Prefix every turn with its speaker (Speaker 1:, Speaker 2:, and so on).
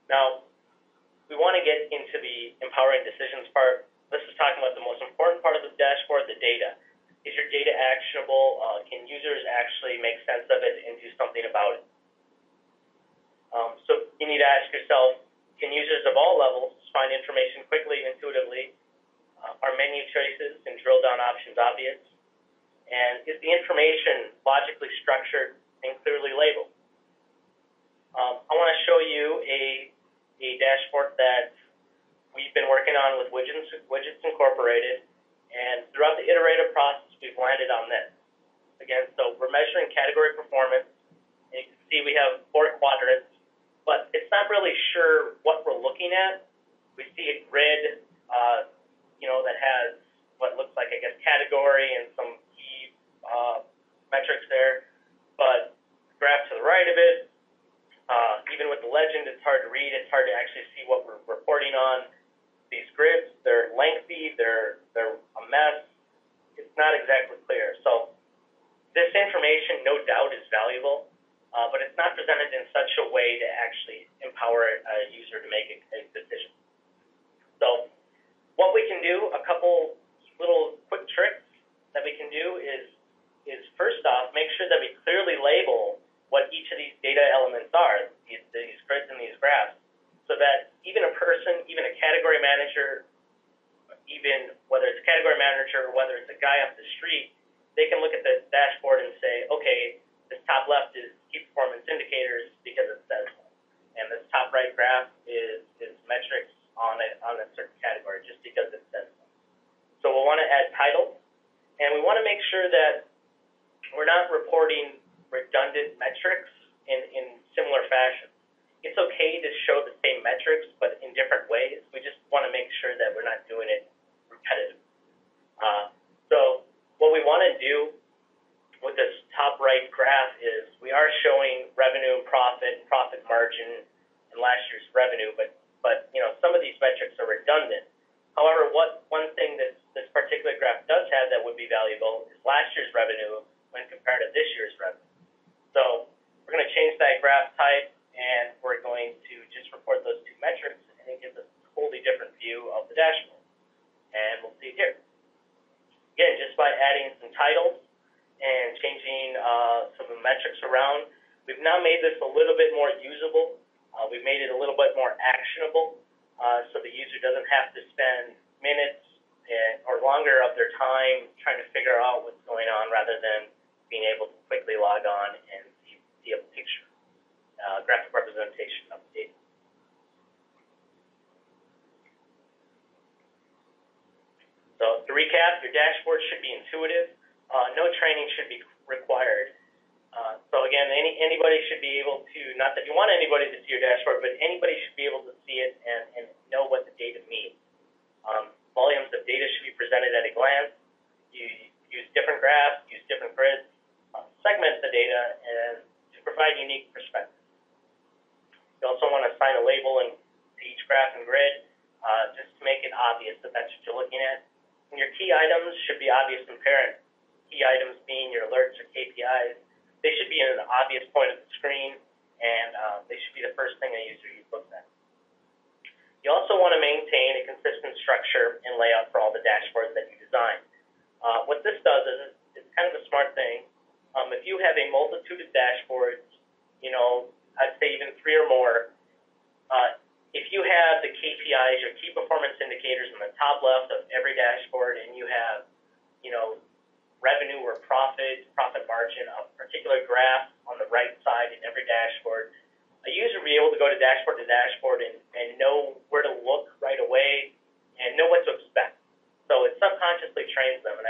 Speaker 1: Now, we want to get into the empowering decisions part. This is talking about the most important part of the dashboard, the data. Is your data actionable? Can users actually make sense of it and do something about it? So you need to ask yourself, can users of all levels find information quickly, intuitively? Are menu choices and drill down options obvious? And is the information logically structured and clearly labeled? I want to show you a dashboard that we've been working on with Widgets Incorporated, and throughout the iterative process, we've landed on this. Again, so we're measuring category performance, and you can see we have 4 quadrants, but it's not really sure what we're looking at. We see a grid, that has what looks like, I guess, category and some key metrics there, but the graph to the right of it, even with the legend, it's hard to read. It's hard to actually see what we're reporting on. These grids, they're lengthy, they're a mess. It's not exactly clear. So this information, no doubt, is valuable, but it's not presented in such a way to actually empower a user to make a decision. So what we can do, a couple little quick tricks that we can do is first off, make sure that we clearly label what each of these data elements are, these grids and these graphs, so that even a person, even a category manager, even whether it's a category manager or whether it's a guy up the street, they can look at the dashboard and say, okay, this top left is key performance indicators because it says so, and this top right graph is metrics on a certain category just because it says so. So we'll want to add titles, and we want to make sure that we're not reporting redundant metrics in similar fashion. It's okay to show the same metrics, but in different ways. We just want to make sure that we're not doing it repetitive. So what we want to do with this top right graph is we are showing revenue and profit margin, and last year's revenue, but some of these metrics are redundant. However, one thing that this particular graph does have that would be valuable is last year's revenue when compared to this year's revenue. So we're going to change that graph type, and we're going to just report those 2 metrics, and it gives us a totally different view of the dashboard. And we'll see it here. Again, just by adding some titles and changing some of the metrics around, we've now made this a little bit more usable. We've made it a little bit more actionable, so the user doesn't have to spend minutes or longer of their time trying to figure out what's going on, rather than being able to quickly log on and see a picture, graphic representation of the data. So to recap, your dashboard should be intuitive. No training should be required. So again, anybody should be able to, not that you want anybody to see your dashboard, but anybody should be able to see it and know what the data means. Volumes of data should be presented at a glance. You use different graphs, use different grids, segment the data, and to provide unique perspectives. You also want to assign a label to each graph and grid, just to make it obvious that that's what you're looking at. And your key items should be obvious and apparent. Key items being your alerts or KPIs. They should be in an obvious point of the screen, and they should be the first thing a user looks at. You also want to maintain a consistent structure and layout for all the dashboards that you design. What this does is it's kind of a smart thing. If you have a multitude of dashboards, I'd say even 3 or more, if you have the KPIs or key performance indicators in the top left of every dashboard, and you have, revenue or profit margin of a particular graph on the right side in every dashboard, a user will be able to go to dashboard and know where to look right away and know what to expect. So it subconsciously trains them, and